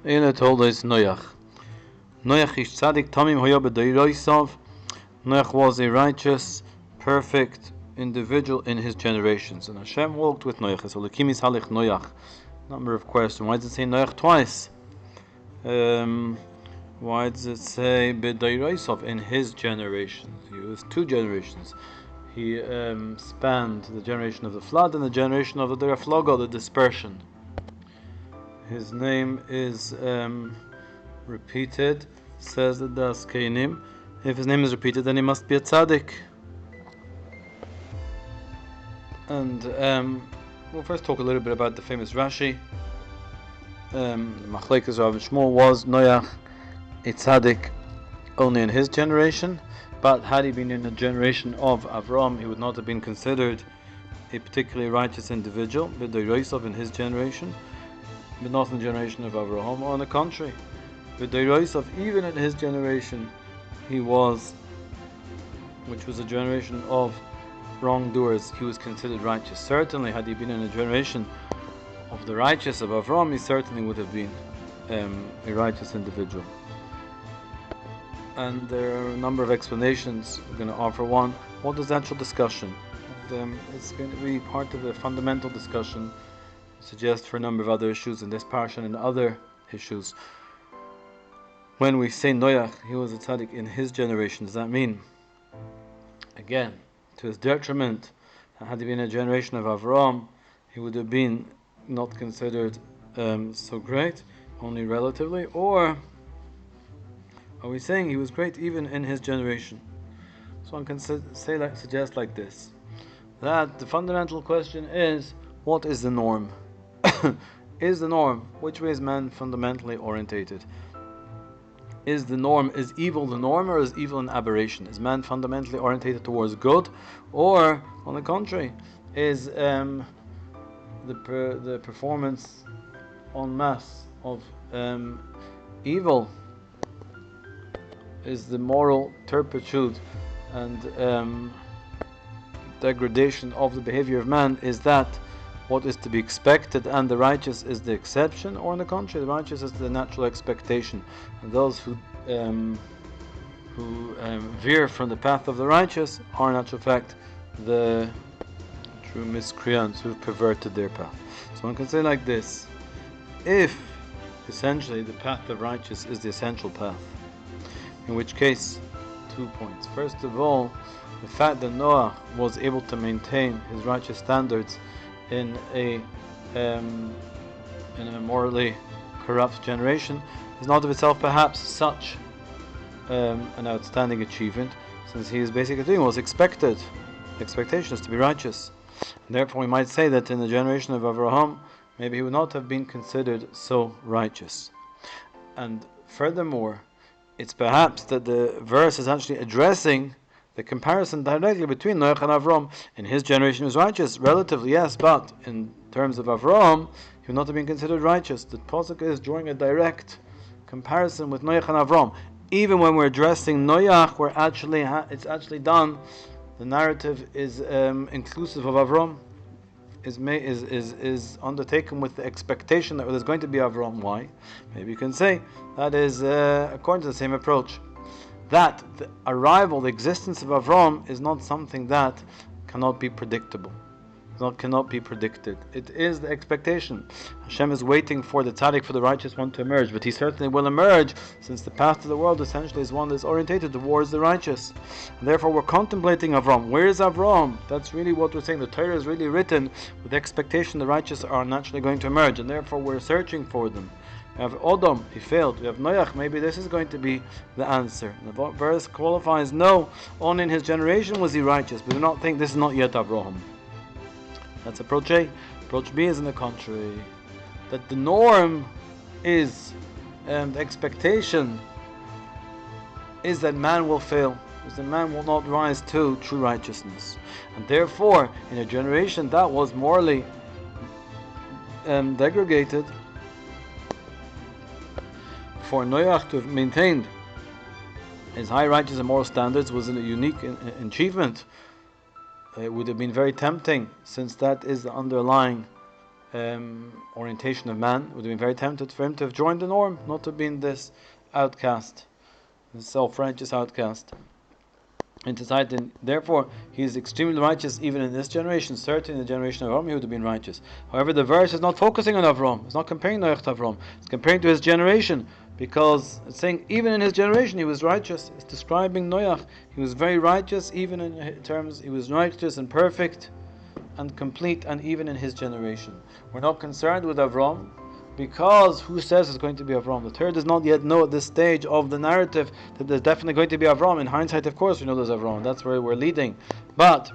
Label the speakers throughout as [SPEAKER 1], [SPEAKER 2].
[SPEAKER 1] Ela told us Noach. Noach is Tsadik, Tomim hoya b'deirosav. Noach was a righteous, perfect individual in his generations. And Hashem walked with Noach. So Lekimis halich Noach. Number of questions. Why does it say Noach twice? Why does it say b'deirosav in his generations? He was two generations. He spanned the generation of the flood and the generation of the deraflogo, the dispersion. His name is repeated, says the Das Keinim. If his name is repeated, then he must be a Tsadik. And we'll first talk a little bit about the famous Rashi. Machlekes Rav and Shmuel was Noach a Tsadik only in his generation, but had he been in the generation of Avram, he would not have been considered a particularly righteous individual, b'deirosav in his generation, but not in the generation of Avraham. On the contrary, b'deirosav even in his generation, he was, which was a generation of wrongdoers, he was considered righteous. Certainly, had he been in a generation of the righteous of Avram, he certainly would have been a righteous individual. And there are a number of explanations. We're going to offer one. What is the actual discussion? And, it's going to be part of a fundamental discussion, suggest for a number of other issues in this parsha and other issues. When we say Noach, he was a tzaddik in his generation, does that mean, again, to his detriment, had he been a generation of Avram, he would have been not considered so great, only relatively? Or are we saying he was great even in his generation? So one can suggest like this, that the fundamental question is, what is the norm? Is the norm, which way is man fundamentally orientated? Is evil the norm, or is evil an aberration? Is man fundamentally orientated towards good, or on the contrary, is the performance en masse of evil, is the moral turpitude and degradation of the behavior of man, is that what is to be expected and the righteous is the exception, or on the contrary, the righteous is the natural expectation, and those who veer from the path of the righteous are in actual fact the true miscreants who have perverted their path. So one can say like this: if essentially the path of righteous is the essential path, in which case 2 points. First of all, the fact that Noah was able to maintain his righteous standards in a morally corrupt generation is not of itself perhaps such an outstanding achievement, since he is basically doing what was expected. The expectation is to be righteous, and therefore we might say that in the generation of Avraham, maybe he would not have been considered so righteous. And furthermore, it's perhaps that the verse is actually addressing the comparison directly between Noach and Avram. In his generation he was righteous, relatively, yes, but in terms of Avram, he would not have been considered righteous. The pasuk is drawing a direct comparison with Noach and Avram. Even when we're addressing Noach, it's actually done. The narrative is inclusive of Avram, is undertaken with the expectation that there's going to be Avram. Why? Maybe you can say that is according to the same approach, that the arrival, the existence of Avram is not something that cannot be predictable. Cannot be predicted. It is the expectation. Hashem is waiting for the tzaddik, for the righteous one to emerge, but he certainly will emerge, since the path to the world essentially is one that is orientated towards the righteous. And therefore we're contemplating Avram. Where is Avram? That's really what we're saying. The Torah is really written with the expectation the righteous are naturally going to emerge, and therefore we're searching for them. We have Odom, he failed. We have Noach, maybe this is going to be the answer. And the verse qualifies, no, only in his generation was he righteous, but do not think this is not yet Avraham. That's approach A. Approach B is in the contrary, that the norm is, the expectation is that man will fail, is that man will not rise to true righteousness. And therefore, in a generation that was morally degraded, for Noach to have maintained his high righteous and moral standards was a unique achievement. It would have been very tempting, since that is the underlying orientation of man, it would have been very tempted for him to have joined the norm, not to have been this outcast, this self-righteous outcast in society. And therefore, he is extremely righteous even in this generation. Certainly in the generation of Avram, he would have been righteous. However, the verse is not focusing on Avram. It's not comparing Noach to Avram. It's comparing to his generation, because it's saying even in his generation he was righteous. It's describing Noach. He was very righteous, even in terms, he was righteous and perfect and complete, and even in his generation. We're not concerned with Avram, because who says it's going to be Avram? The Torah does not yet know at this stage of the narrative that there's definitely going to be Avram. In hindsight, of course, we know there's Avram. That's where we're leading. But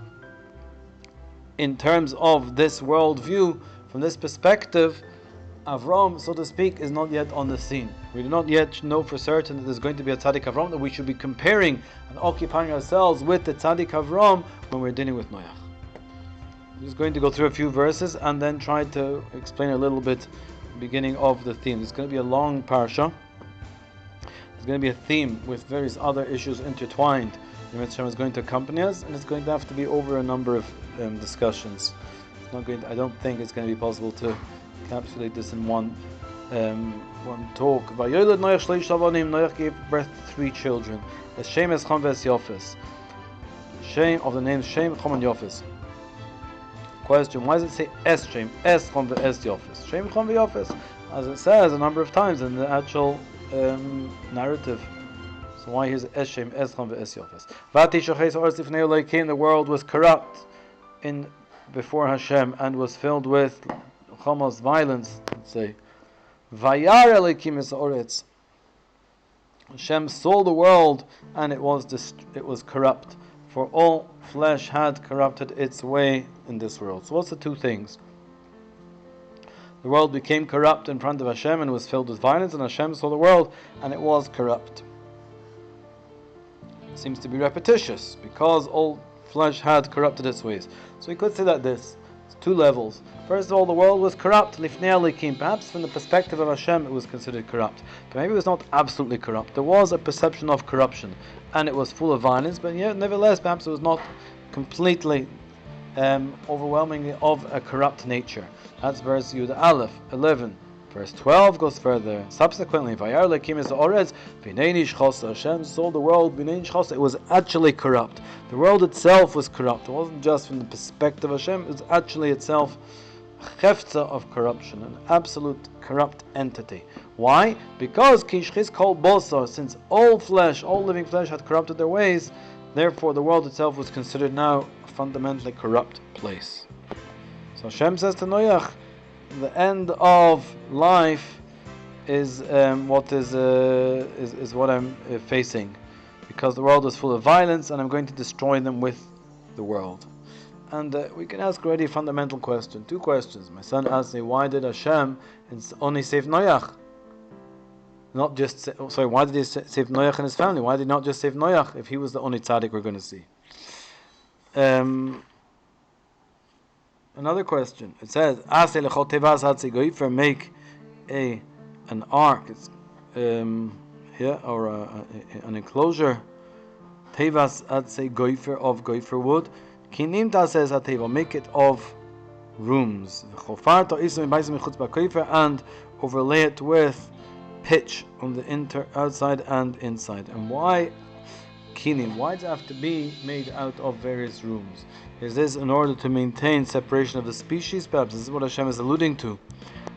[SPEAKER 1] in terms of this worldview, from this perspective, Avram, so to speak, is not yet on the scene. We do not yet know for certain that there's going to be a Tsadik Avram, that we should be comparing and occupying ourselves with the Tsadik Avram when we're dealing with Noach. I'm just going to go through a few verses and then try to explain a little bit the beginning of the theme. It's going to be a long parsha. There's going to be a theme with various other issues intertwined. The Mitzvah is going to accompany us, and it's going to have to be over a number of discussions. It's not going to, I don't think it's going to be possible to encapsulate this in one talk. Noach gave birth to 3 children. Shem, Escham, Yofes. Shem of the names Shem, Chom, and Yofes. Question: why does it say Es Shem, Es Chom, Es Yofes? Shem, Chom, Yofes, as it says a number of times in the actual narrative. So why is Es Shem, Es Chom, Es Yofes? Vati Shoches Oretz Lifnei Elokim. The world was corrupt before Hashem and was filled with Chomos, violence. Let's say Vayar Elokim es Oretz. Hashem saw the world and it was corrupt, for all flesh had corrupted its way in this world. So what's the 2 things? The world became corrupt in front of Hashem and was filled with violence, and Hashem saw the world and it was corrupt. It seems to be repetitious, because all flesh had corrupted its ways. So we could say that it's 2 levels. First of all, the world was corrupt, lifnei Elokim. Perhaps from the perspective of Hashem it was considered corrupt, but maybe it was not absolutely corrupt. There was a perception of corruption, and it was full of violence, but yet nevertheless perhaps it was not completely overwhelmingly of a corrupt nature. That's verse Yud Aleph 11. Verse 12 goes further. Subsequently, Vayar Elokim es Oretz, v'nei nishchos. Hashem saw the world, v'nei nishchos. It was actually corrupt. The world itself was corrupt. It wasn't just from the perspective of Hashem. It was actually itself a chefza of corruption, an absolute corrupt entity. Why? Because kishchis kol bosar, since all flesh, all living flesh had corrupted their ways, therefore the world itself was considered now a fundamentally corrupt place. So Hashem says to Noach, the end of life is what I'm facing, because the world is full of violence, and I'm going to destroy them with the world. And we can ask already a fundamental question. 2 questions. My son asked me, why did Hashem only save Noach? Why did he save Noach and his family? Why did he not just save Noach if he was the only tzaddik we're going to see? Another question. It says, make an ark, or an enclosure. Tevas atse goifer of goifer wood. Kinim ta says ateva, make it of rooms. And overlay it with pitch on the outside and inside. And why kinim? Why does it have to be made out of various rooms? Is this in order to maintain separation of the species? Perhaps this is what Hashem is alluding to.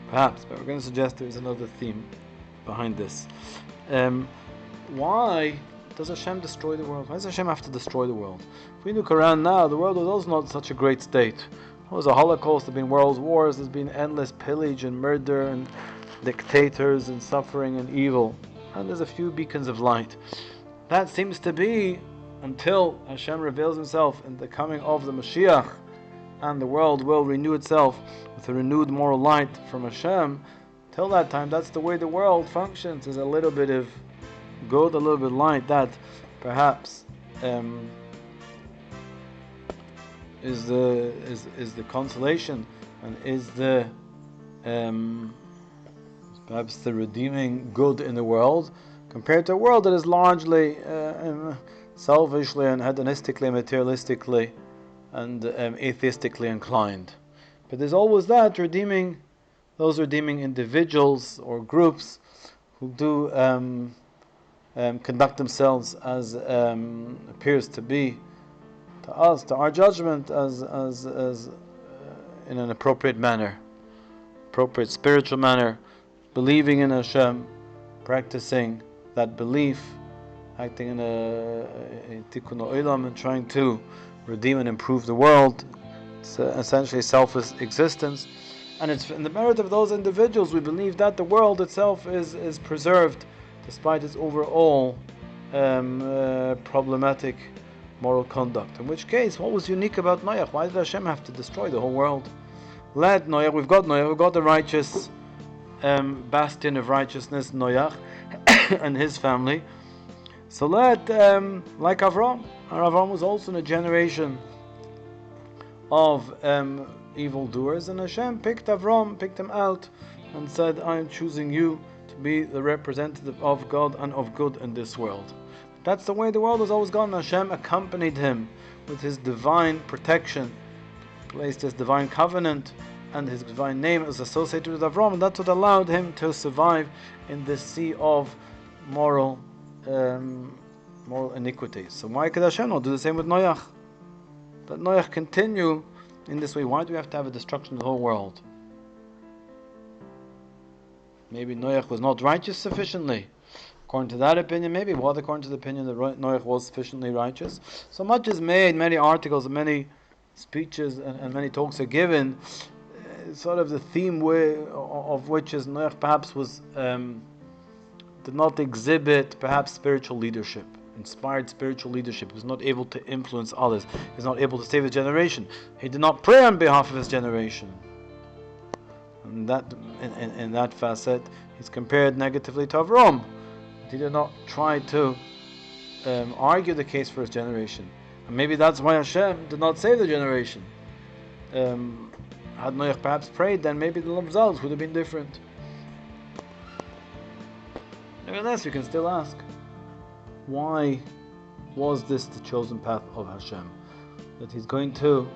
[SPEAKER 1] Perhaps, but we're going to suggest there is another theme behind this. Why does Hashem destroy the world? Why does Hashem have to destroy the world? If we look around now, the world is also not such a great state. There was a Holocaust, there have been world wars, there's been endless pillage and murder and dictators and suffering and evil. And there's a few beacons of light. That seems to be until Hashem reveals Himself in the coming of the Mashiach, and the world will renew itself with a renewed moral light from Hashem. Till that time, that's the way the world functions. There's a little bit of good, a little bit of light. That perhaps is the consolation, and is the perhaps the redeeming good in the world, compared to a world that is largely selfishly and hedonistically, materialistically, and atheistically inclined. But there's always that those redeeming individuals or groups who do conduct themselves as appears to be to us, to our judgment, as in an appropriate manner, appropriate spiritual manner, believing in Hashem, practicing that belief, acting in tikkun olam, and trying to redeem and improve the world. It's essentially selfless existence, and it's in the merit of those individuals we believe that the world itself is preserved despite its overall problematic moral conduct. In which case, what was unique about Noach? Why did Hashem have to destroy the whole world? Let Noach, we've got the righteous bastion of righteousness, Noach, and his family. So let, like Avram, Avram was also in a generation of evildoers, and Hashem picked him out, and said, I am choosing you to be the representative of God and of good in this world. That's the way the world has always gone. Hashem accompanied him with his divine protection, placed his divine covenant, and his divine name is associated with Avram, and that's what allowed him to survive in this sea of moral iniquities. So why could Hashem not do the same with Noach? Let Noach continue in this way. Why do we have to have a destruction of the whole world? Maybe Noach was not righteous sufficiently. According to that opinion, maybe. Well, according to the opinion that Noach was sufficiently righteous. So much is made, many articles, and many speeches, and many talks are given. Sort of the theme of which is Noach perhaps was did not exhibit perhaps spiritual leadership, inspired spiritual leadership. He was not able to influence others. He was not able to save his generation. He did not pray on behalf of his generation. And that, in that facet, he's compared negatively to Avram. He did not try to argue the case for his generation. And maybe that's why Hashem did not save the generation. Had Noach perhaps prayed, then maybe the results would have been different. Nevertheless, we can still ask, why was this the chosen path of Hashem? That He's going to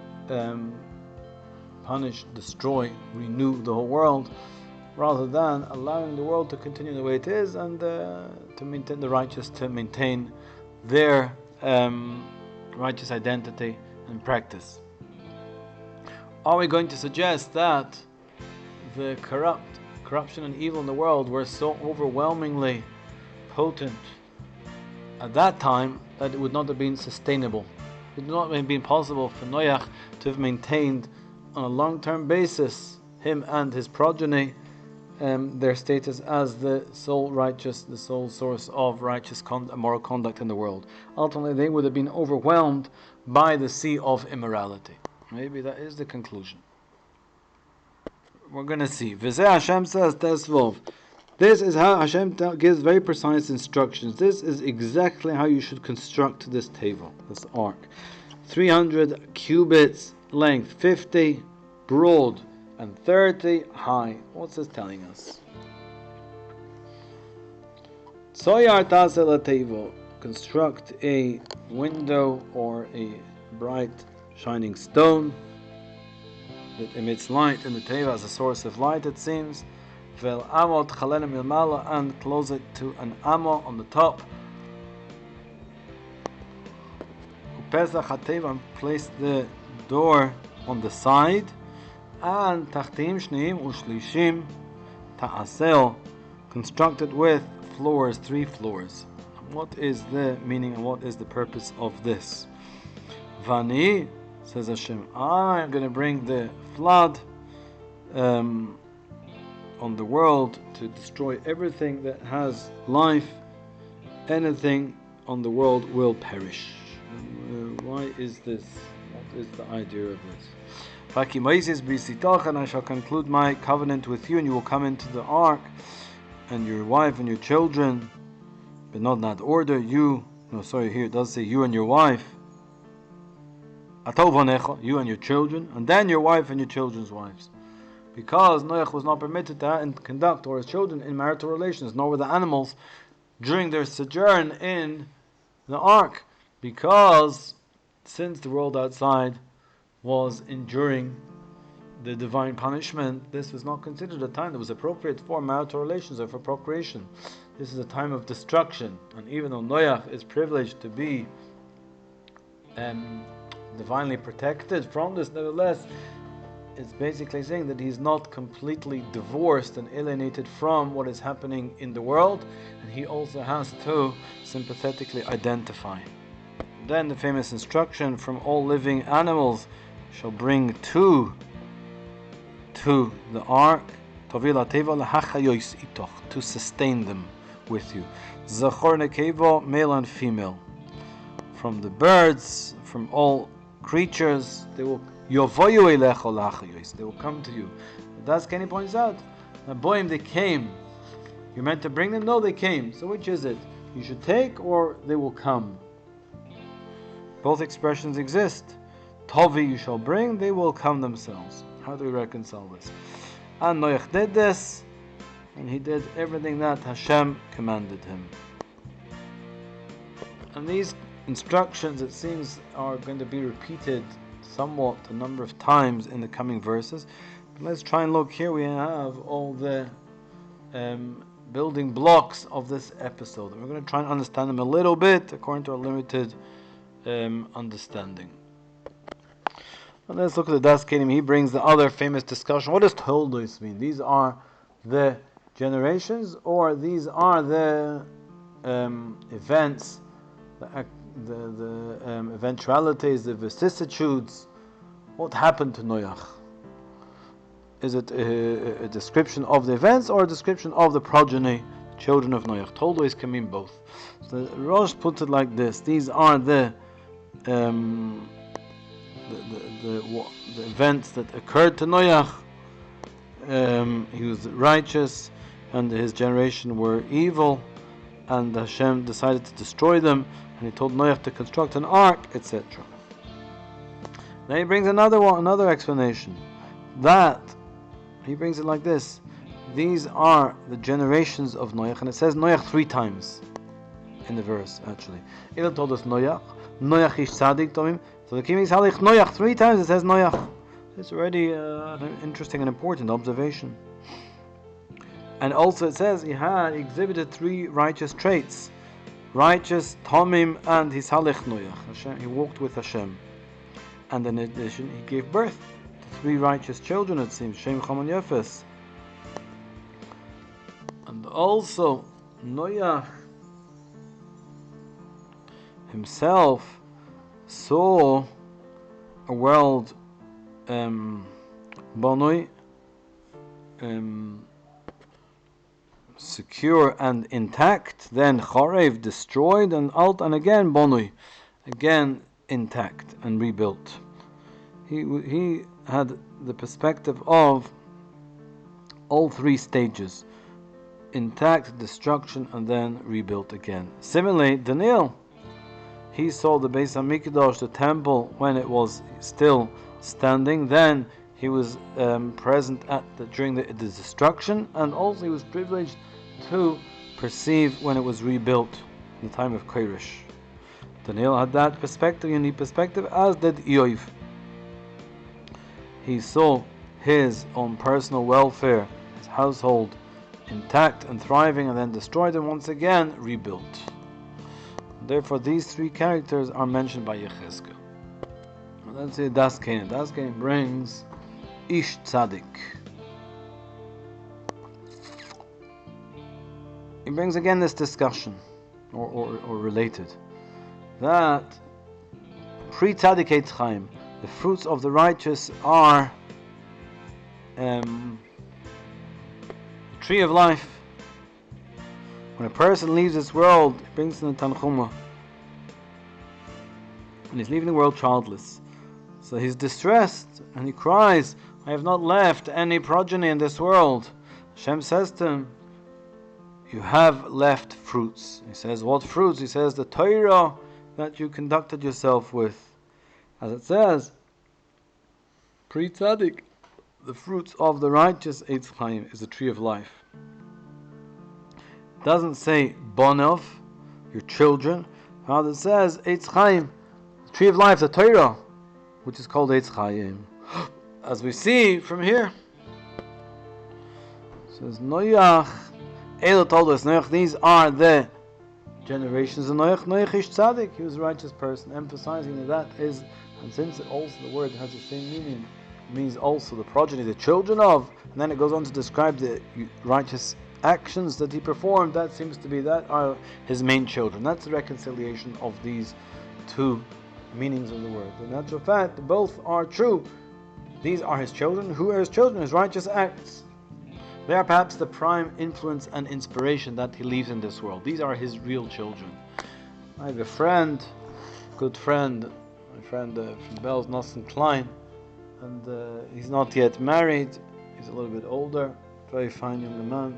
[SPEAKER 1] punish, destroy, renew the whole world, rather than allowing the world to continue the way it is, and to maintain the righteous, to maintain their righteous identity and practice. Are we going to suggest that the corruption and evil in the world were so overwhelmingly potent at that time that it would not have been sustainable? It would not have been possible for Noach to have maintained on a long-term basis, him and his progeny, their status as the sole righteous, the sole source of righteous moral conduct in the world. Ultimately, they would have been overwhelmed by the sea of immorality. Maybe that is the conclusion. We're going to see. V'zeh Hashem says, Tesvov. This is how Hashem gives very precise instructions. This is exactly how you should construct this table, this ark. 300 cubits length, 50 broad, and 30 high. What's this telling us? Tsoyar tasel tevo. Construct a window or a bright shining stone that emits light in the teva as a source of light, it seems. Vel amot chalenim milmala, and close it to an amo on the top. Upesach hateva, and place the door on the side. And tachtim shneim ushlishim ta'asel, constructed with floors, 3 floors. What is the meaning and what is the purpose of this? Vani, says Hashem, I am going to bring the flood on the world to destroy everything that has life. Anything on the world will perish. Why is this? What is the idea of this? And I shall conclude my covenant with you, and you will come into the ark, and your wife and your children, but not in that order. Here it does say you and your wife. You and your children, and then your wife and your children's wives. Because Noach was not permitted to conduct, or his children, in marital relations, nor were the animals during their sojourn in the ark, because since the world outside was enduring the divine punishment, this was not considered a time that was appropriate for marital relations or for procreation. This is a time of destruction, and even though Noach is privileged to be divinely protected from this, nevertheless, it's basically saying that he's not completely divorced and alienated from what is happening in the world, and he also has to sympathetically identify. Then the famous instruction, from all living animals shall bring two to the ark, to sustain them with you. Zachor nekeva, male and female. From the birds, from all creatures, they will come to you. Das Kenny points out, Boim, they came. You're meant to bring them? No, they came. So which is it? You should take, or they will come? Both expressions exist. Tovi, you shall bring, they will come themselves. How do we reconcile this? And Noach did this, and he did everything that Hashem commanded him. And these instructions, it seems, are going to be repeated somewhat a number of times in the coming verses. But let's try and look. Here we have all the building blocks of this episode, and we're going to try and understand them a little bit according to our limited understanding. Well, let's look at the Das Kelim. He brings the other famous discussion. What does Toldos mean? These are the generations, or these are the events, the eventualities, the vicissitudes. What happened to Noach? Is it a description of the events or a description of the progeny, children of Noach? Toldos can mean both. So Rosh puts it like this: these are the events that occurred to Noach. He was righteous, and his generation were evil, and Hashem decided to destroy them, and He told Noach to construct an ark, etc. Then he brings another explanation. That he brings it like this: these are the generations of Noach, and it says Noach 3 times in the verse. Actually, Ele told us Noach ish Tsadik Tomim. So the king is Halich Noach 3 times. It says Noach. It's already an interesting and important observation. And also it says he exhibited 3 righteous traits: righteous, Tomim, and his Halich Noach. He walked with Hashem. And in addition, he gave birth to 3 righteous children, it seems, Shem, Cham, and Yefes. And also, Noach himself saw a world Banoi secure and intact, then Chorev destroyed, and Alt, and again Banoi, again intact and rebuilt. He had the perspective of all 3 stages: intact, destruction, and then rebuilt again. Similarly, Daniel, he saw the Beis HaMikdash, the temple, when it was still standing. Then he was present during the destruction, and also he was privileged to perceive when it was rebuilt in the time of Koresh. Daniel had that perspective, unique perspective, as did Eoiv. He saw his own personal welfare, his household intact and thriving, and then destroyed and once again rebuilt. Therefore, these 3 characters are mentioned by Yechezkel. Let's see Das Kein. Das Kein brings Ish Tsadik. He brings again this discussion, or related, that pre-Tzadik Eitz Chaim, the fruits of the righteous are the tree of life. When a person leaves this world, he brings in the Tanchuma, and he's leaving the world childless. So he's distressed, and he cries, I have not left any progeny in this world. Hashem says to him, you have left fruits. He says, what fruits? He says, the Torah that you conducted yourself with. As it says, pre-Tzadik, the fruits of the righteous Eitz Chaim is the tree of life. It doesn't say Bonov, your children. Rather it says Eitz Chaim, the tree of life, the Torah, which is called Eitz Chaim. as we see from here, it says Noach, Ela told us, Noach, these are the generations of Noach. Noach is Tsadik, he was a righteous person, emphasizing that is, and since also the word has the same meaning, it means also the progeny, the children of, and then it goes on to describe the righteous actions that he performed. That seems to be, that are his main children. That's the reconciliation of these two meanings of the word. In actual fact, both are true. These are his children. Who are his children? His righteous acts. They are perhaps the prime influence and inspiration that he leaves in this world. These are his real children. I have a friend, good friend, my friend from Belz, Nosson Klein, and he's not yet married. He's a little bit older, very fine young man.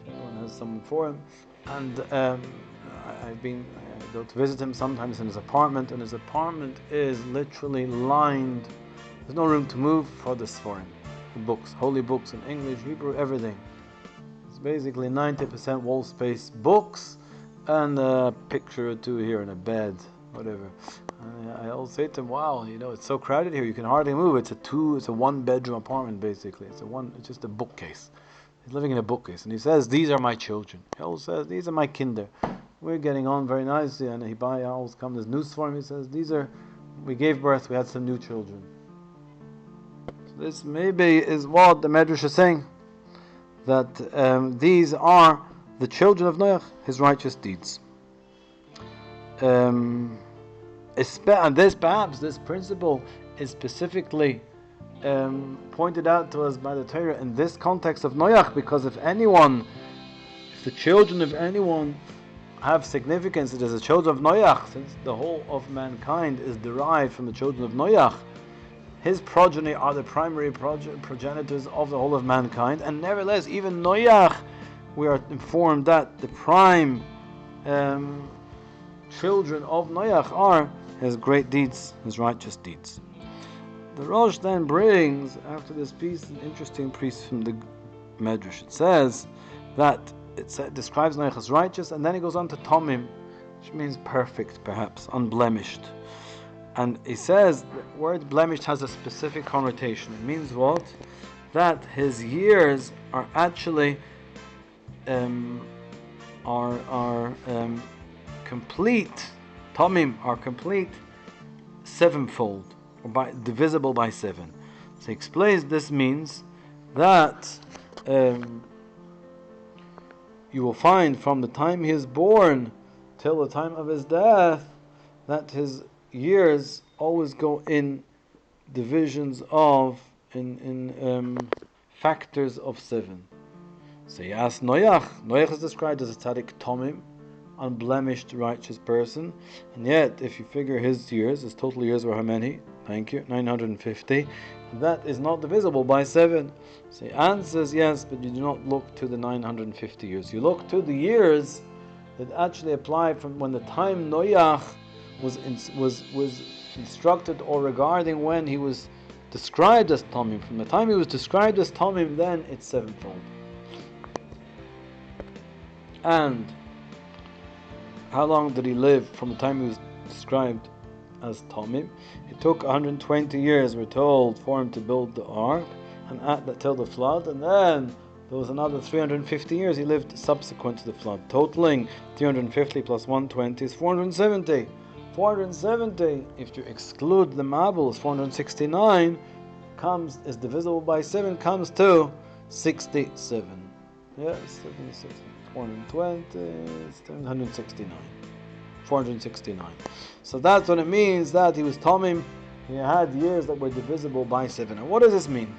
[SPEAKER 1] Everyone has someone for him. And I go to visit him sometimes in his apartment, and his apartment is literally lined. There's no room to move for this for him. Books, holy books in English, Hebrew, everything. It's basically 90% wall space books and a picture or two here in a bed, whatever. And I always say to him, wow, it's so crowded here, you can hardly move. It's a one bedroom apartment basically. It's just a bookcase. He's living in a bookcase, and he says, these are my children. He always says, these are my kinder. We're getting on very nicely, and I always come, there's news for him. He says, we gave birth, we had some new children. This maybe is what the Medrash is saying, that these are the children of Noach, his righteous deeds. And this principle is specifically pointed out to us by the Torah in this context of Noach, because if the children of anyone have significance, it is the children of Noach, since the whole of mankind is derived from the children of Noach. His progeny are the primary progenitors of the whole of mankind, and nevertheless, even Noach, we are informed that the prime children of Noach are his great deeds, his righteous deeds. The Rosh then brings, after this piece, an interesting piece from the Medrash. It says that it describes Noach as righteous, and then he goes on to Tomim, which means perfect, perhaps, unblemished. And he says the word blemished has a specific connotation. It means what? That his years are actually complete. Tomim are complete sevenfold, or divisible by 7. So he explains this means that you will find from the time he is born till the time of his death that his years always go in divisions of factors of 7. So you ask Noach is described as a Tsadik Tomim, unblemished righteous person, and yet if you figure his total years were how many? Thank you, 950. That is not divisible by 7. So he answers yes, but you do not look to the 950 years. You look to the years that actually apply from when the time Noach was instructed, or regarding when he was described as Tomim. From the time he was described as Tomim, then it's sevenfold. And how long did he live from the time he was described as Tomim? It took 120 years, we're told, for him to build the ark, and till the flood, and then there was another 350 years he lived subsequent to the flood, totaling 350 plus 120 is 470. 470, if you exclude the Mabul, 469 is divisible by 7, comes to 67. Yes, 76, 420, 769. 469. So that's what it means that he was Tomim. He had years that were divisible by 7. And what does this mean?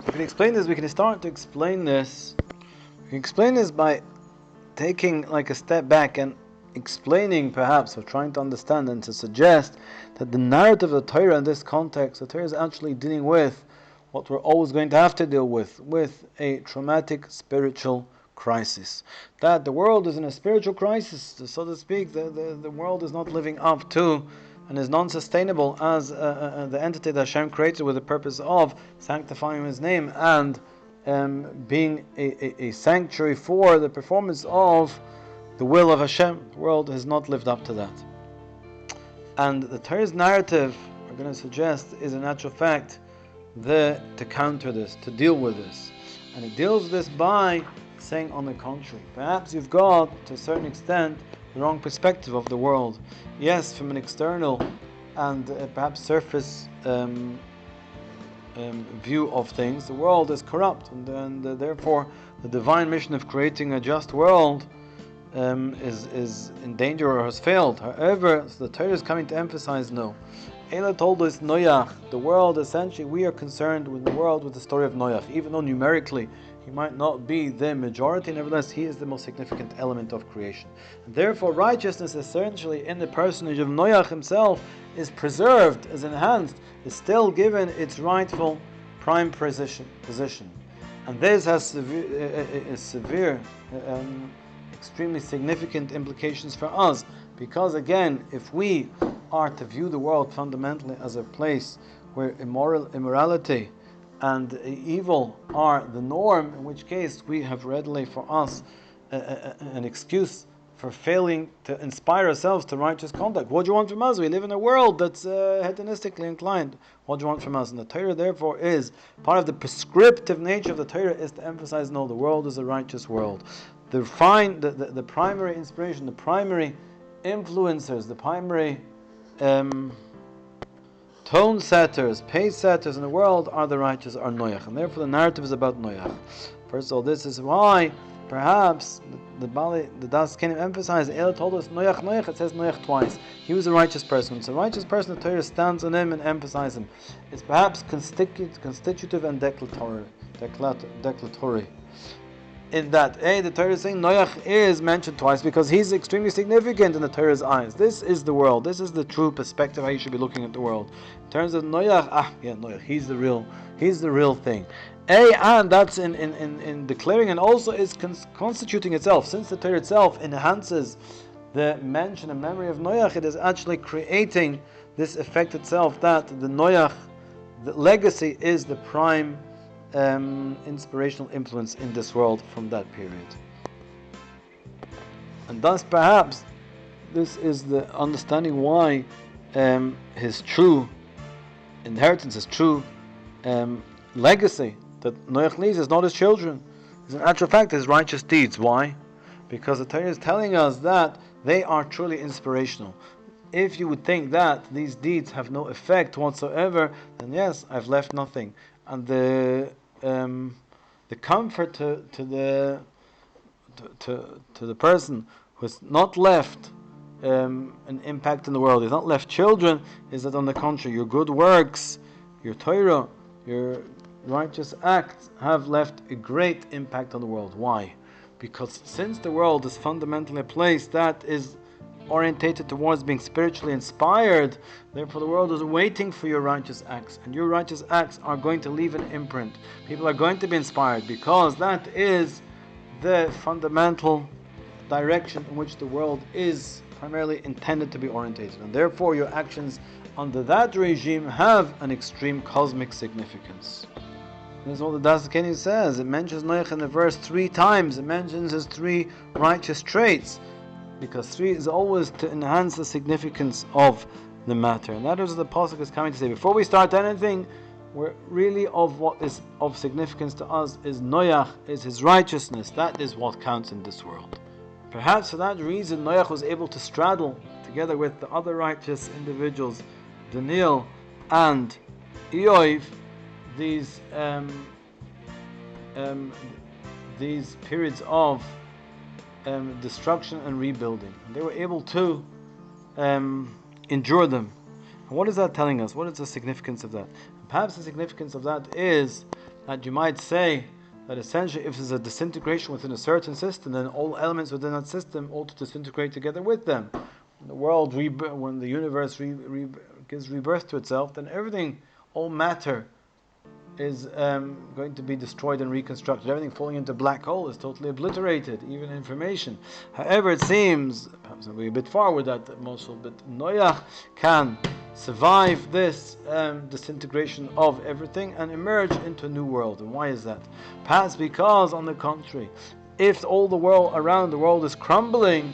[SPEAKER 1] We can explain this. We can start to explain this. We can explain this by taking like a step back and explaining, perhaps, or trying to understand and to suggest that the narrative of the Torah in this context, the Torah is actually dealing with what we're always going to have to deal with a traumatic spiritual crisis. That the world is in a spiritual crisis, so to speak. The world is not living up to and is non-sustainable as the entity that Hashem created with the purpose of sanctifying His name and being a sanctuary for the performance of the will of Hashem. The world has not lived up to that. And the Torah's narrative, or going to suggest is in actual fact to counter this, to deal with this. And it deals with this by saying on the contrary. Perhaps you've got, to a certain extent, the wrong perspective of the world. Yes, from an external and perhaps surface view of things, the world is corrupt, and therefore the divine mission of creating a just world is in danger or has failed. However, the Torah is coming to emphasize no. Ela told us Noach, the world, essentially we are concerned with the world, with the story of Noach. Even though numerically he might not be the majority, nevertheless he is the most significant element of creation. And therefore righteousness essentially in the personage of Noach himself is preserved, is enhanced, is still given its rightful prime position. And this has severe extremely significant implications for us, because again, if we are to view the world fundamentally as a place where immorality and evil are the norm, in which case we have readily for us an excuse for failing to inspire ourselves to righteous conduct. What do you want from us? We live in a world that's hedonistically inclined. What do you want from us? And the Torah therefore is, part of the prescriptive nature of the Torah is to emphasize, no, the world is a righteous world. The primary inspiration, the primary influencers, the primary tone setters, pace setters in the world are the righteous, are Noach. And therefore the narrative is about Noach. First of all, this is why perhaps the Das Kenim emphasized, Ela told us Noach, it says Noach twice. He was a righteous person. It's a righteous person, the Torah stands on him and emphasizes him. It's perhaps constitutive and declaratory. In that, the Torah is saying Noach is mentioned twice because he's extremely significant in the Torah's eyes. This is the world. This is the true perspective how you should be looking at the world. In terms of Noach, Noach, he's the real thing. And that's in declaring, and also is constituting itself. Since the Torah itself enhances the mention and memory of Noach, it is actually creating this effect itself that the Noach, the legacy is the prime inspirational influence in this world from that period. And thus perhaps this is the understanding why his true inheritance, his true legacy that Noach leaves is not his children. It's in actual fact his righteous deeds. Why? Because the Torah is telling us that they are truly inspirational. If you would think that these deeds have no effect whatsoever, then yes, I've left nothing. And the comfort to the person who has not left an impact in the world, has not left children, is that on the contrary, your good works, your Torah, your righteous acts have left a great impact on the world. Why? Because since the world is fundamentally a place that is orientated towards being spiritually inspired, therefore the world is waiting for your righteous acts, and your righteous acts are going to leave an imprint. People are going to be inspired because that is the fundamental direction in which the world is primarily intended to be orientated, and therefore your actions under that regime have an extreme cosmic significance. This is what the Das Kenim says. It mentions Noach in the verse 3 times. It mentions his 3 righteous traits, because 3 is always to enhance the significance of the matter. And that is what the Pasuk is coming to say. Before we start anything, we're really of what is of significance to us is Noach, is his righteousness. That is what counts in this world. Perhaps for that reason Noach was able to straddle, together with the other righteous individuals, Daniel and Eoiv, these periods of destruction and rebuilding. And they were able to endure them. And what is that telling us? What is the significance of that? And perhaps the significance of that is that you might say that essentially if there's a disintegration within a certain system, then all elements within that system ought to disintegrate together with them. When the world, when the universe gives rebirth to itself, then everything, all matter, is going to be destroyed and reconstructed. Everything falling into a black hole is totally obliterated, even information. However, it seems, perhaps I'll be a bit far with that Mosul, but Noach can survive this disintegration of everything and emerge into a new world. And why is that? Perhaps because, on the contrary, if all the world around the world is crumbling,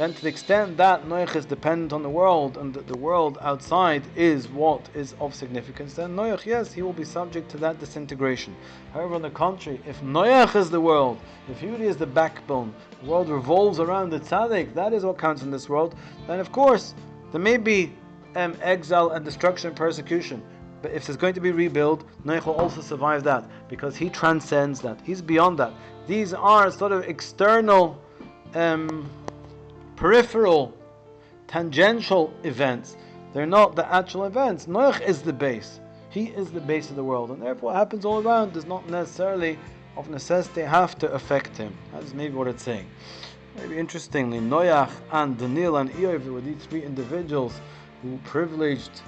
[SPEAKER 1] then to the extent that Noach is dependent on the world, and that the world outside is what is of significance, then Noach, yes, he will be subject to that disintegration. However, on the contrary, if Noach is the world, if Yehudi is the backbone, the world revolves around the Tsadik, that is what counts in this world, then of course, there may be exile and destruction and persecution. But if there's going to be rebuild, Noach will also survive that, because he transcends that. He's beyond that. These are sort of external, peripheral, tangential events. They're not the actual events. Noach is the base. He is the base of the world. And therefore what happens all around does not necessarily, of necessity, have to affect him. That's maybe what it's saying. Maybe interestingly, Noach and Daniel and Eov were these three individuals who privileged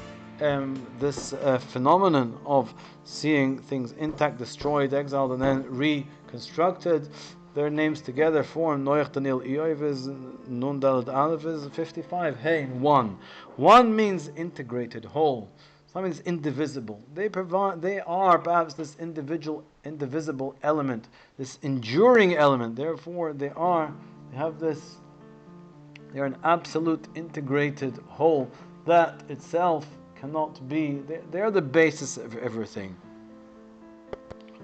[SPEAKER 1] this phenomenon of seeing things intact, destroyed, exiled, and then reconstructed. Their names together form Noach, Daniel, Eov is Nun Daled Aleph is 55. Hey, one. One means integrated, whole. Something is indivisible. They are perhaps this indivisible element, this enduring element. Therefore, they're an absolute integrated whole that itself cannot be. They are the basis of everything.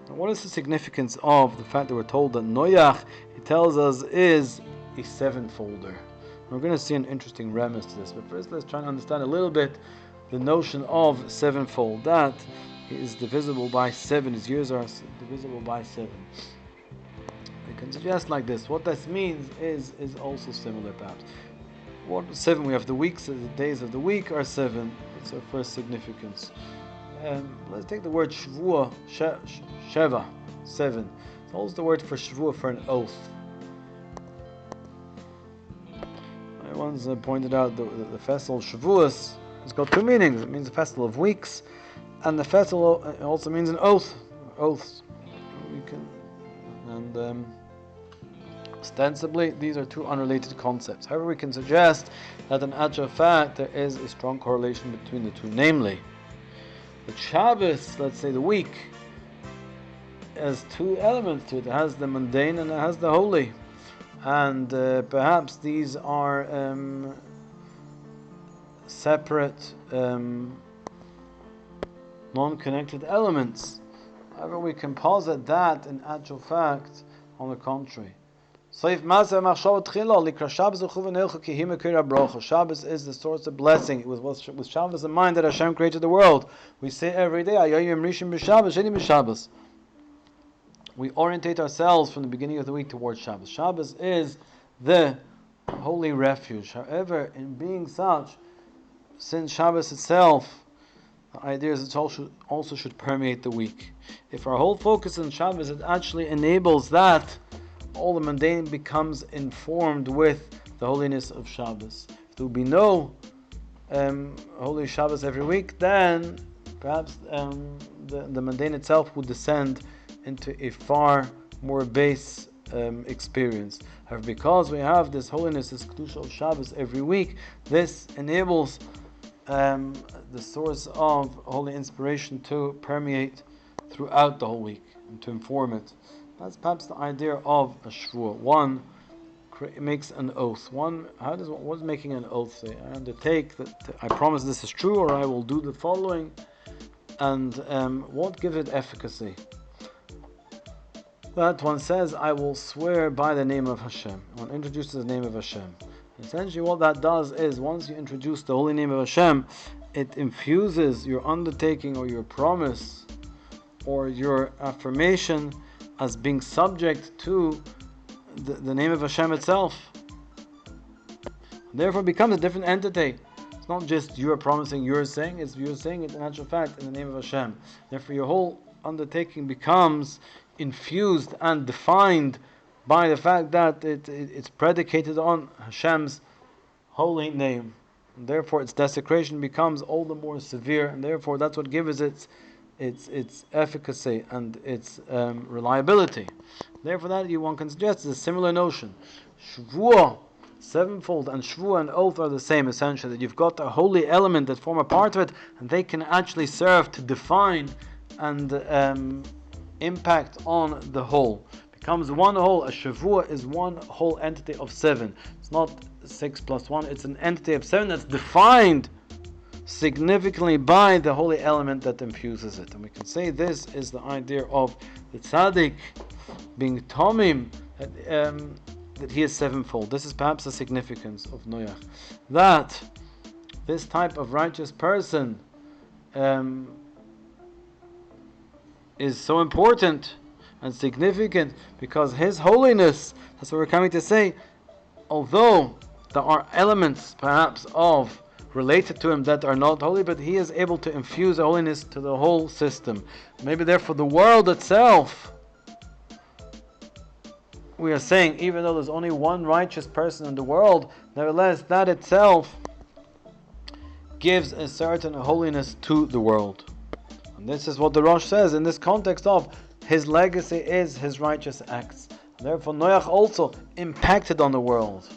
[SPEAKER 1] Now, what is the significance of the fact that we're told that Noach, he tells us, is a sevenfolder? We're going to see an interesting premise to this, but first let's try and understand a little bit the notion of sevenfold. That is divisible by 7. His years are divisible by 7. We can suggest like this. What this means is also similar, perhaps. What 7? We have the weeks, the days of the week are 7. That's our first significance. Let's take the word Shvuah, Sheva, 7. It's also the word for Shvuah, for an oath. I once pointed out the festival of Shavuos has got two meanings. It means the festival of weeks, and the festival also means an oath. Oaths. Ostensibly, these are two unrelated concepts. However, we can suggest that in actual fact there is a strong correlation between the two. Namely, the Shabbos, let's say the week, has two elements to it. It has the mundane and it has the holy. And perhaps these are separate, non-connected elements. However, we can posit that in actual fact, on the contrary. Shabbos is the source of blessing. It was with Shabbos in mind that Hashem created the world. We say every day, we orientate ourselves from the beginning of the week towards Shabbos. Shabbos is the holy refuge. However, in being such, since Shabbos itself, the idea is it also should permeate the week. If our whole focus on Shabbos, it actually enables that all the mundane becomes informed with the holiness of Shabbos. If there will be no holy Shabbos every week, then perhaps the mundane itself would descend into a far more base experience. However, because we have this holiness, this kedusha of Shabbos every week, this enables the source of holy inspiration to permeate throughout the whole week and to inform it. That's perhaps the idea of a shvuah. One makes an oath. What is making an oath say? I undertake that I promise this is true, or I will do the following. And what gives it efficacy? That one says, I will swear by the name of Hashem. One introduces the name of Hashem. Essentially what that does is, once you introduce the holy name of Hashem, it infuses your undertaking or your promise or your affirmation as being subject to the name of Hashem itself. Therefore it becomes a different entity. It's not just you are promising, you're saying, it's you're saying it in actual fact in the name of Hashem. Therefore your whole undertaking becomes infused and defined by the fact that it's predicated on Hashem's holy name. And therefore its desecration becomes all the more severe, and therefore that's what gives its efficacy and its reliability. Therefore that one can suggest is a similar notion. Shvuah, sevenfold, and Shvuah and oath are the same, essentially. That you've got a holy element that form a part of it, and they can actually serve to define and impact on the whole. becomes one whole. A Shavua is one whole entity of 7. It's not 6 plus 1, it's an entity of 7 that's defined significantly by the holy element that infuses it. And we can say this is the idea of the Tsadik being Tomim, that he is sevenfold. This is perhaps the significance of Noach. That this type of righteous person is so important and significant because his holiness, that's what we're coming to say, although there are elements perhaps of related to him that are not holy, but he is able to infuse holiness to the whole system. Maybe therefore the world itself, we are saying, even though there's only one righteous person in the world, nevertheless that itself gives a certain holiness to the world. And this is what the Rosh says in this context of his legacy is his righteous acts. And therefore Noach also impacted on the world.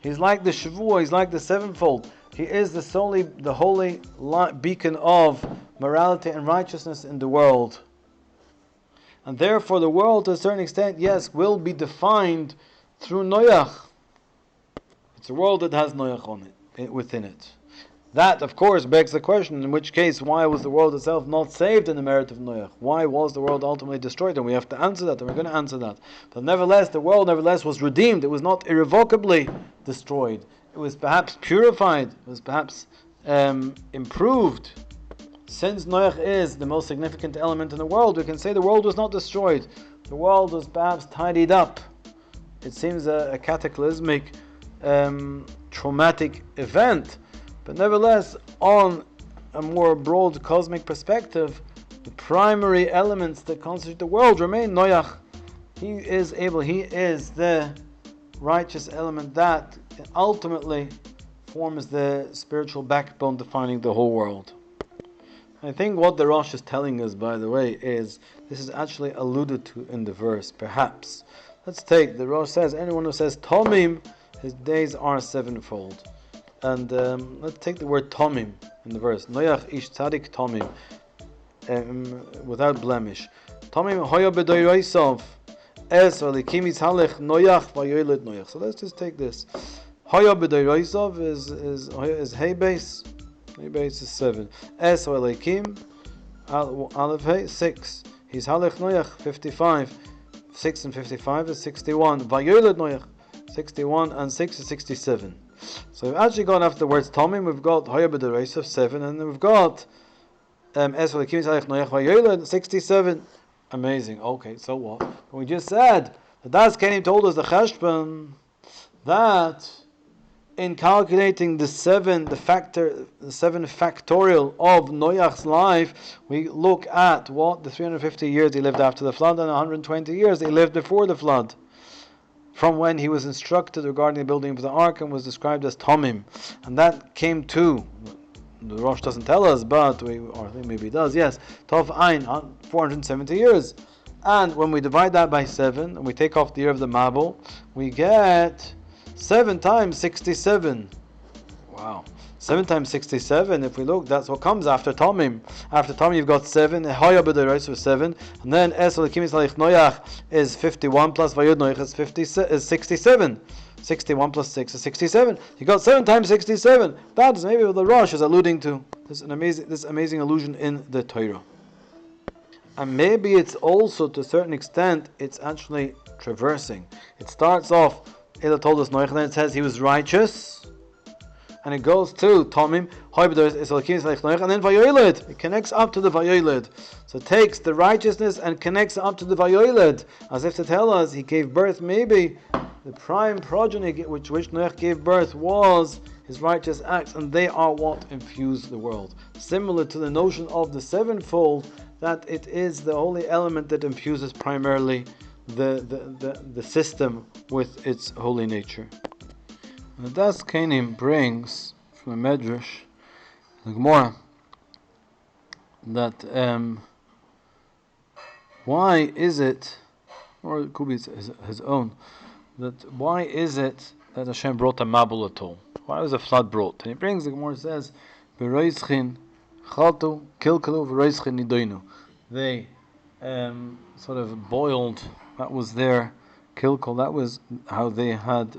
[SPEAKER 1] He's like the Shavua, he's like the sevenfold. He is the holy beacon of morality and righteousness in the world. And therefore the world, to a certain extent, yes, will be defined through Noach. It's a world that has Noach on it, within it. That, of course, begs the question, in which case, why was the world itself not saved in the merit of Noach? Why was the world ultimately destroyed? And we have to answer that, and we're going to answer that. But nevertheless, the world was redeemed. It was not irrevocably destroyed. It was perhaps purified. It was perhaps improved. Since Noach is the most significant element in the world, we can say the world was not destroyed. The world was perhaps tidied up. It seems a cataclysmic, traumatic event. But nevertheless, on a more broad cosmic perspective, the primary elements that constitute the world remain Noach. He is the righteous element that ultimately forms the spiritual backbone defining the whole world. I think what the Rosh is telling us, by the way, is this is actually alluded to in the verse, perhaps. Let's take, the Rosh says, anyone who says Tomim, his days are sevenfold. And let's take the word Tomim in the verse. Noach ish Tsadik Tomim, without blemish. Tomim hoya b'doyroisav es v'likim yitzhalech Noach v'yoyled Noach. So let's just take this. Hoya b'doyroisav is hey base. Hey base is 7. Es v'likim aleph hey 6. He's halech Noach 55. 6 and 55 is 61. V'yoyled Noach 61 and 6 is 67. So we've actually gone after the words Tomim, we've got Hoya b'doyroisav 7, and then we've got Es v'likim yitzhalech Noach v'yoyled 67. Amazing. Okay, so what? We just said the Das Kenim told us the Cheshbon that in calculating the 7 factorial of Noach's life, we look at what the 350 years he lived after the flood and 120 years he lived before the flood, from when he was instructed regarding the building of the ark and was described as Tomim. And that came to, the Rosh doesn't tell us, but or maybe he does, yes, Tov Ein, 470 years. And when we divide that by 7, and we take off the year of the Mabul, we get 7 times 67. Wow. 7 times 67, if we look, that's what comes after Tomim. After Tomim, you've got 7, Hoya b'doyroisav is 7, and then Es v'likim yitzhalech Noach is 51, plus Vayod Noach is 67. 61 plus 6 is 67. You got 7 times 67. That is maybe what the Rosh is alluding to. This amazing allusion in the Torah. And maybe it's also, to a certain extent, it's actually traversing. It starts off, Ela told us Noach, and then it says he was righteous, and it goes to Tomim, and then Vayoyled. It connects up to the Vayoyled. So it takes the righteousness and connects up to the Vayoyled, as if to tell us he gave birth. Maybe the prime progeny which Noach gave birth was his righteous acts, and they are what infuse the world. Similar to the notion of the sevenfold, that it is the holy element that infuses primarily the system with its holy nature. And the Das Kenim brings from a Medrash, the Gemara, that why is it, or it could be his own, that why is it that Hashem brought a Mabul at all? Why was a flood brought? And he brings, the Gemara says, V'roischin chatu kilkalu v'roischin nidoinu. They sort of boiled That was their kilkul. That was how they had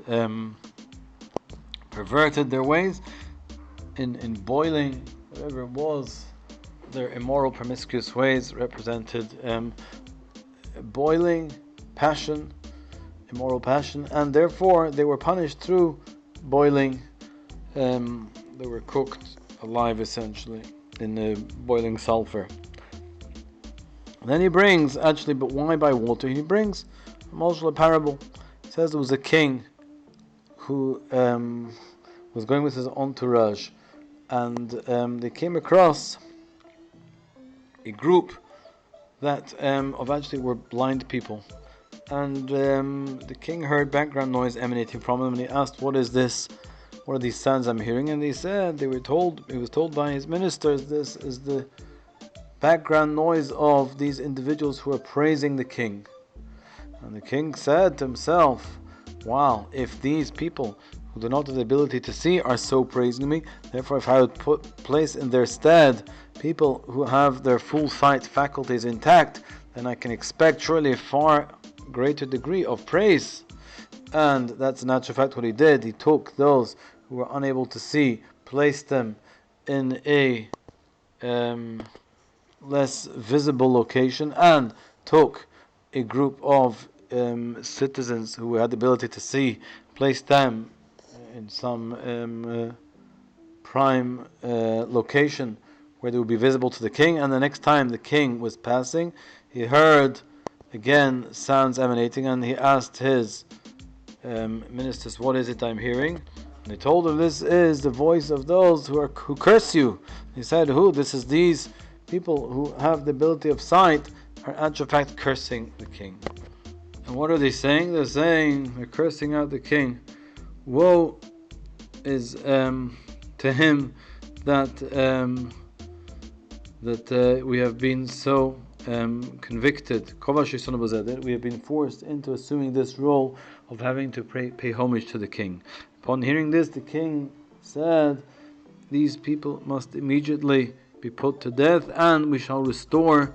[SPEAKER 1] perverted their ways in boiling whatever it was. Their immoral, promiscuous ways represented boiling passion, immoral passion, and therefore they were punished through boiling. They were cooked alive, essentially, in the boiling sulfur. And then he brings, actually, but why by water? He brings a parable. He says there was a king who was going with his entourage, and they came across a group that of actually were blind people. And the king heard background noise emanating from them, and he asked, "What is this? What are these sounds I'm hearing?" And he was told by his ministers, this is the background noise of these individuals who are praising the king. And the king said to himself, wow, if these people who do not have the ability to see are so praising me, therefore if I would place in their stead people who have their full sight faculties intact, then I can expect surely a far greater degree of praise. And that's in actual fact what he did. He took those who were unable to see, placed them in a less visible location, and took a group of citizens who had the ability to see, placed them in some prime location where they would be visible to the king. And the next time the king was passing, he heard again sounds emanating, and he asked his ministers, "What is it I'm hearing?" And they told him, "This is the voice of those who curse you." He said, "Who? This is these people who have the ability of sight are actually in fact cursing the king." And what are they saying? They're cursing out the king. Woe is to him that we have been so convicted. We have been forced into assuming this role of having to pay homage to the king. Upon hearing this, the king said, "These people must immediately be put to death, and we shall restore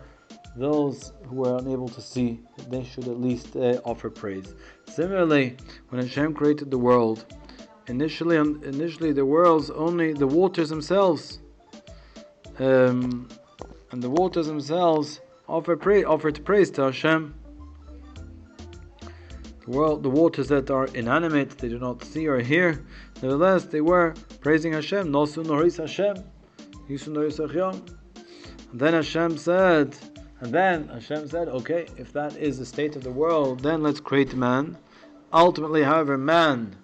[SPEAKER 1] those who are unable to see. They should at least offer praise." Similarly, when Hashem created the world, initially the world's only the waters themselves, and the waters themselves offered praise to Hashem. The waters that are inanimate, they do not see or hear, nevertheless they were praising Hashem. Nosu noris Hashem, Yisu noris Hashem. And then Hashem said, okay, if that is the state of the world, then let's create man. Ultimately, however, man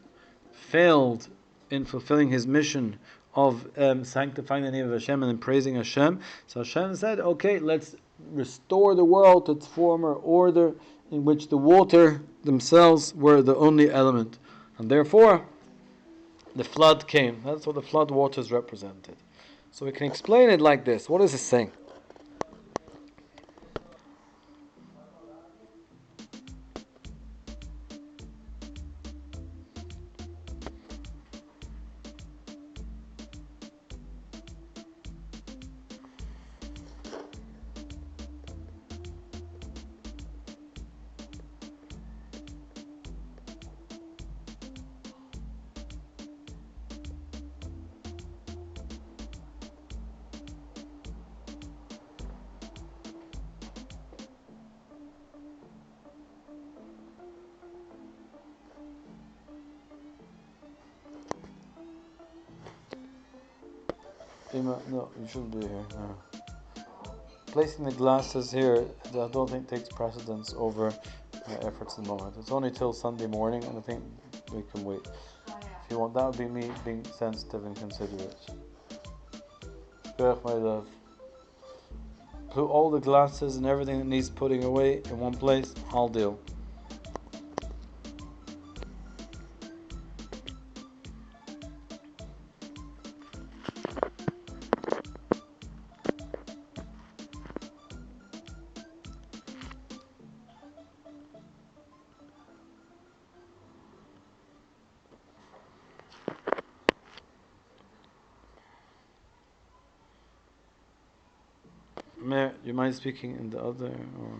[SPEAKER 1] failed in fulfilling his mission of sanctifying the name of Hashem and then praising Hashem. So Hashem said, okay, let's restore the world to its former order, in which the water themselves were the only element. And therefore, the flood came. That's what the flood waters represented. So we can explain it like this. What is it saying? No, you shouldn't be here. No. Placing the glasses here, I don't think takes precedence over my efforts at the moment. It's only till Sunday morning, and I think we can wait. If you want, that would be me being sensitive and considerate. My love. Put all the glasses and everything that needs putting away in one place. I'll deal. Mayor, you mind speaking in the other? Or?